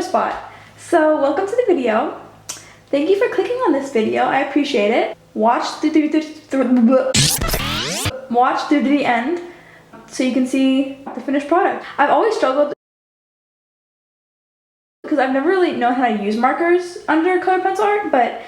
show spot. So welcome to the video. Thank you for clicking on this video. I appreciate it. Watch through the end so you can see the finished product. I've always struggled because I've never really known how to use markers under colored pencil art, but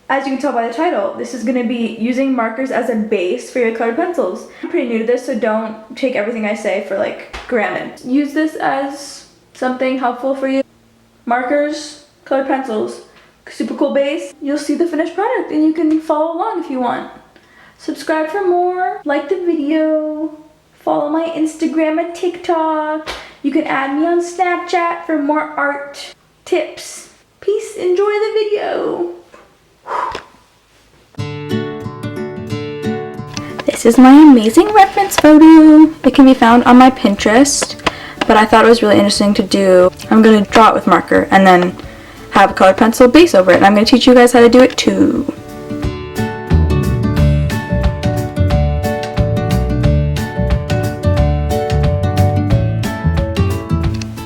as you can tell by the title, this is going to be using markers as a base for your colored pencils. I'm pretty new to this, so don't take everything I say for like granted. Use this as something helpful for you. Markers, colored pencils, super cool base. You'll see the finished product and you can follow along if you want. Subscribe for more, like the video, follow my Instagram and TikTok. You can add me on Snapchat for more art tips. Peace, enjoy the video. This is my amazing reference photo. It can be found on my Pinterest, but I thought it was really interesting to do. I'm going to draw it with marker and then have a colored pencil base over it, and I'm going to teach you guys how to do it too.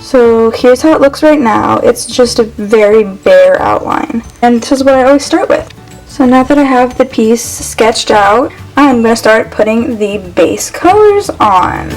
So here's how it looks right now. It's just a very bare outline, and this is what I always start with. So now that I have the piece sketched out, I'm going to start putting the base colors on.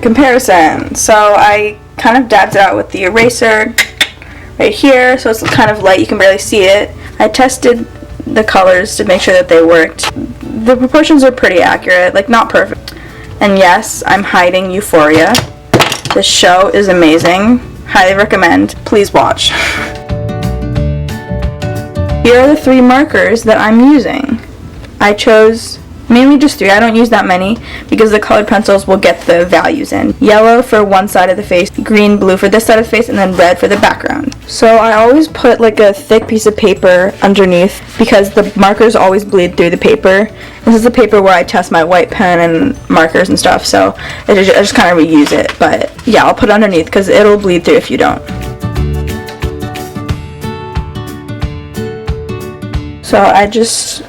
Comparison. So I kind of dabbed it out with the eraser right here, so it's kind of light, you can barely see it. I tested the colors to make sure that they worked. The proportions are pretty accurate, like not perfect. And yes, I'm hiding Euphoria. This show is amazing. Highly recommend. Please watch. Here are the 3 markers that I'm using. I chose mainly just 3. I don't use that many because the colored pencils will get the values in. Yellow for one side of the face, green, blue for this side of the face, and then red for the background. So I always put like a thick piece of paper underneath because the markers always bleed through the paper. This is the paper where I test my white pen and markers and stuff, so I just kind of reuse it. But yeah, I'll put it underneath because it'll bleed through if you don't. So I just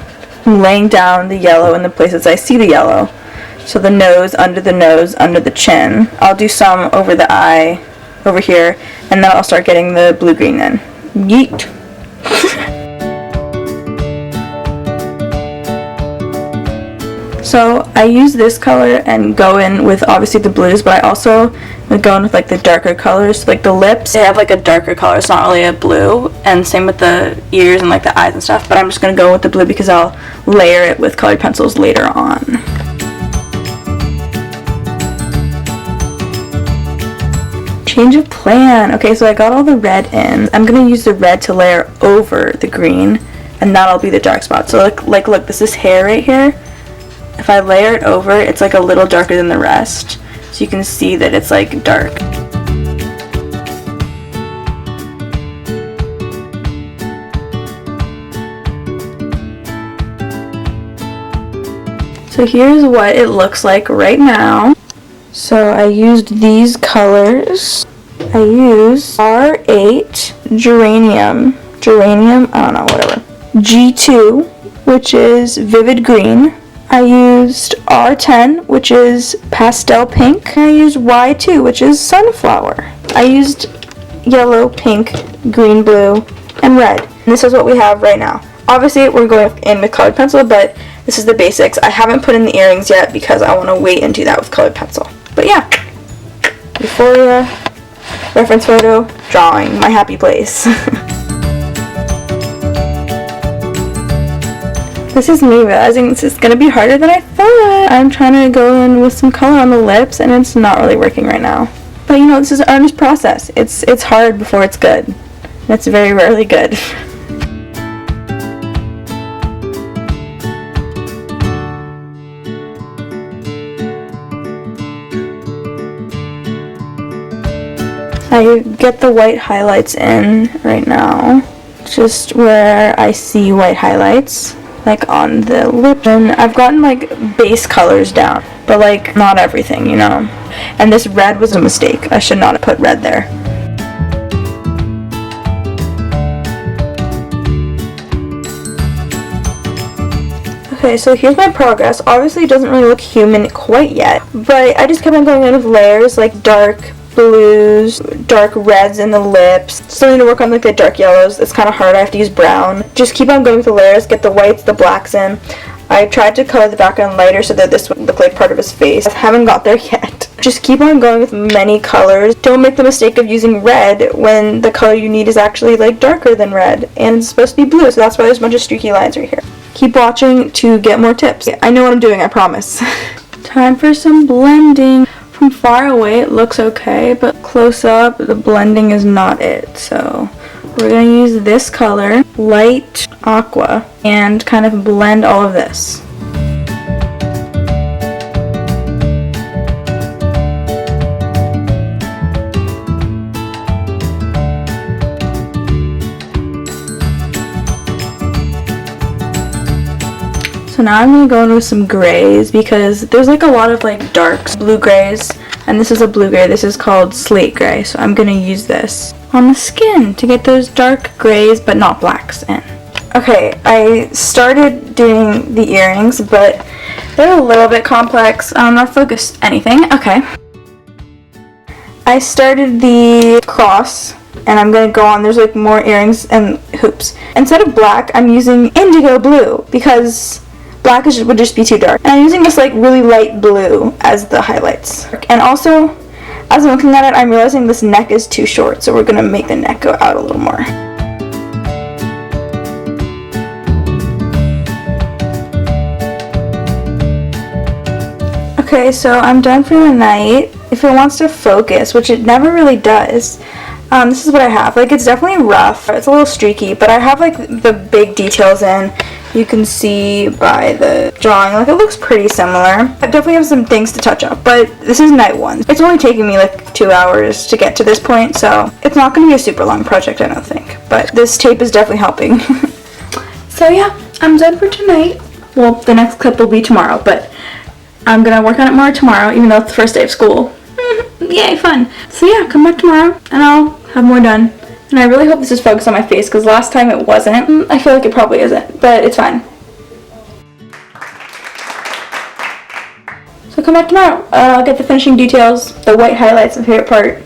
laying down the yellow in the places I see the yellow. So the nose, under the chin. I'll do some over the eye, over here, and then I'll start getting the blue-green in. Yeet! So I use this color and go in with obviously the blues, but I also would go in with like the darker colors. Like the lips, they have like a darker color, it's not really a blue, and same with the ears and like the eyes and stuff, but I'm just going to go with the blue because I'll layer it with colored pencils later on. Change of plan. Okay, so I got all the red in. I'm going to use the red to layer over the green, and that'll be the dark spot. So look, this is hair right here. If I layer it over, it's like a little darker than the rest. So you can see that it's like dark. So here's what it looks like right now. So I used these colors. I used R8 Geranium, I don't know, whatever. G2, which is Vivid Green. I used R10, which is Pastel Pink. I used Y2, which is Sunflower. I used yellow, pink, green, blue, and red. And this is what we have right now. Obviously, we're going in with colored pencil, but this is the basics. I haven't put in the earrings yet because I want to wait and do that with colored pencil. But yeah, Euphoria, reference photo, drawing, my happy place. This is me realizing this is going to be harder than I thought. I'm trying to go in with some color on the lips and it's not really working right now. But you know, this is an earnest process. It's hard before it's good. And it's very rarely good. I get the white highlights in right now. Just where I see white highlights. Like on the lip, and I've gotten like base colors down. but like not everything, you know. And this red was a mistake. I should not have put red there. Okay, so here's my progress. Obviously it doesn't really look human quite yet, but I just kept on going in with layers, like dark blues, dark reds in the lips. Still need to work on like the dark yellows. It's kind of hard. I have to use brown. Just keep on going with the layers, get the whites, the blacks in. I tried to color the background lighter so that this would look like part of his face. I haven't got there yet. Just keep on going with many colors. Don't make the mistake of using red when the color you need is actually like darker than red, and it's supposed to be blue, so that's why there's a bunch of streaky lines right here. Keep watching to get more tips. I know what I'm doing, I promise. Time for some blending. From far away it looks okay, but close up the blending is not it. So we're going to use this color, light aqua, and kind of blend all of this. So now I'm going to go in with some grays because there's like a lot of like darks, blue grays, and this is a blue gray. This is called slate gray, so I'm going to use this on the skin to get those dark grays but not blacks in. Okay, I started doing the earrings, but they're a little bit complex. I'm not focused anything. Okay. I started the cross, and I'm going to go on. There's like more earrings and hoops. Instead of black, I'm using indigo blue because black would just be too dark. And I'm using this like really light blue as the highlights. And also, as I'm looking at it, I'm realizing this neck is too short, so we're going to make the neck go out a little more. Okay, so I'm done for the night. If it wants to focus, which it never really does, this is what I have. Like, it's definitely rough. It's a little streaky, but I have like the big details in. You can see by the drawing, like it looks pretty similar. I definitely have some things to touch up, but this is night one. It's only taking me like 2 hours to get to this point, so it's not going to be a super long project, I don't think. But this tape is definitely helping. So yeah, I'm done for tonight. Well, the next clip will be tomorrow, but I'm going to work on it more tomorrow, even though it's the first day of school. Yay, fun. So yeah, come back tomorrow, and I'll have more done. And I really hope this is focused on my face, because last time it wasn't. I feel like it probably isn't, but it's fine. So come back tomorrow. I'll get the finishing details, the white highlights, my favorite part.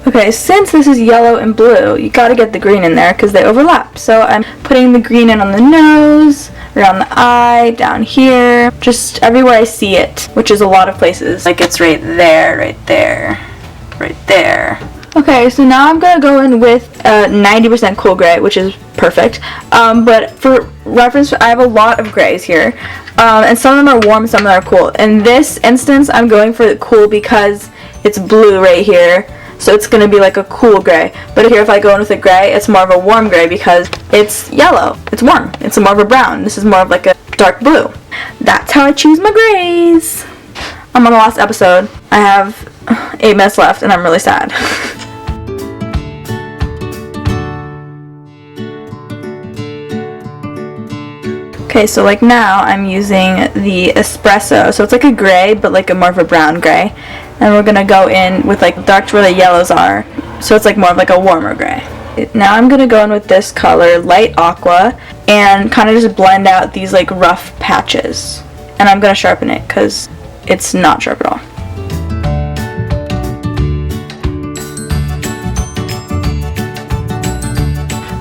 Okay, since this is yellow and blue, you gotta get the green in there because they overlap. So I'm putting the green in on the nose, around the eye, down here, just everywhere I see it, which is a lot of places. Like it's right there, right there, right there. Okay, so now I'm gonna go in with 90% cool gray, which is perfect. But for reference, I have a lot of grays here, and some of them are warm, some of them are cool. In this instance, I'm going for the cool because it's blue right here, so it's gonna be like a cool gray. But here, if I go in with a gray, it's more of a warm gray because it's yellow. It's warm. It's more of a brown. This is more of like a dark blue. That's how I choose my grays. I'm on the last episode. I have 8 minutes left, and I'm really sad. Okay, so like now I'm using the espresso, so it's like a gray, but like a more of a brown gray. And we're gonna go in with like dark where the yellows are, so it's like more of like a warmer gray. Now I'm gonna go in with this color, light aqua, and kind of just blend out these like rough patches. And I'm gonna sharpen it because it's not sharp at all.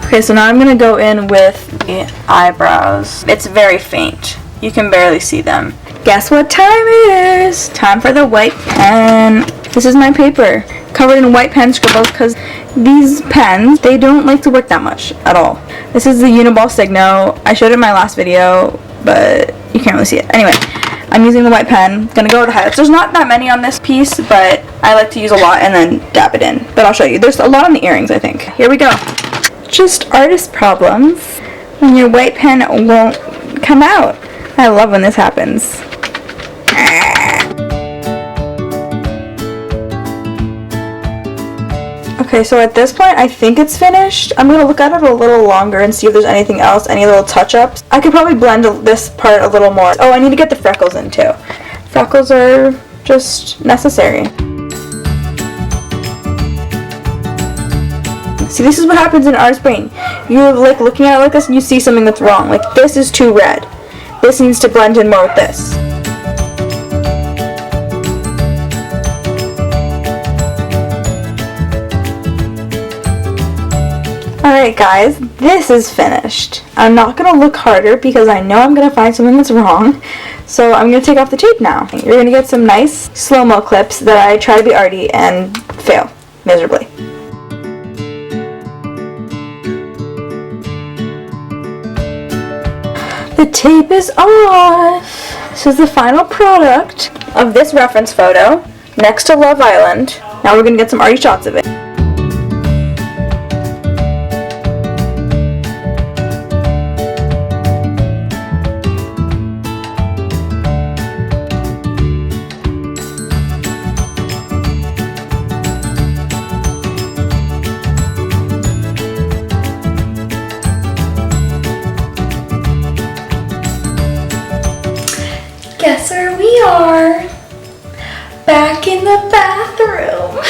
Okay, so now I'm gonna go in with the eyebrows. It's very faint. You can barely see them. Guess what time it is? Time for the white pen. This is my paper, covered in white pen scribbles, because these pens, they don't like to work that much at all. This is the Uniball Signo. I showed it in my last video, but you can't really see it. Anyway, I'm using the white pen. Gonna go to highlights. There's not that many on this piece, but I like to use a lot and then dab it in. But I'll show you. There's a lot on the earrings, I think. Here we go. Just artist problems when your white pen won't come out. I love when this happens. Okay, so at this point, I think it's finished. I'm gonna look at it a little longer and see if there's anything else, any little touch-ups. I could probably blend this part a little more. Oh, I need to get the freckles in too. Freckles are just necessary. See, this is what happens in artist brain. You're like looking at it like this and you see something that's wrong. Like, this is too red. This needs to blend in more with this. Alright guys, this is finished. I'm not going to look harder because I know I'm going to find something that's wrong. So I'm going to take off the tape now. You're going to get some nice slow-mo clips that I try to be arty and fail miserably. The tape is off. This is the final product of this reference photo next to Love Island. Now we're going to get some arty shots of it. Guess where we are? Back in the bathroom.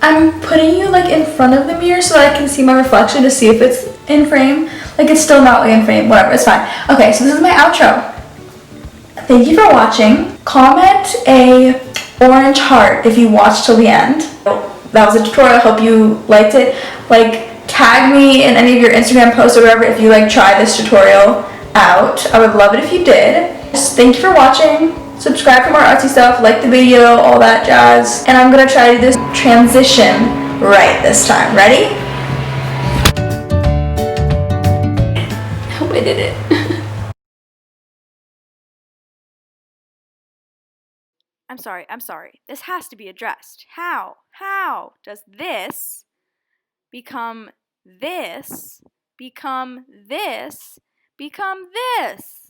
I'm putting you like in front of the mirror so that I can see my reflection to see if it's in frame. Like, it's still not in frame, whatever, it's fine. Okay, so this is my outro. Thank you for watching. Comment a orange heart if you watched till the end. That was a tutorial, I hope you liked it. Like, tag me in any of your Instagram posts or whatever if you like try this tutorial out. I would love it if you did. Thank you for watching. Subscribe for more artsy stuff, like the video, all that jazz. And I'm gonna try to do this transition right this time. Ready? I hope I did it. I'm sorry. This has to be addressed. How does this become this, become this, become this?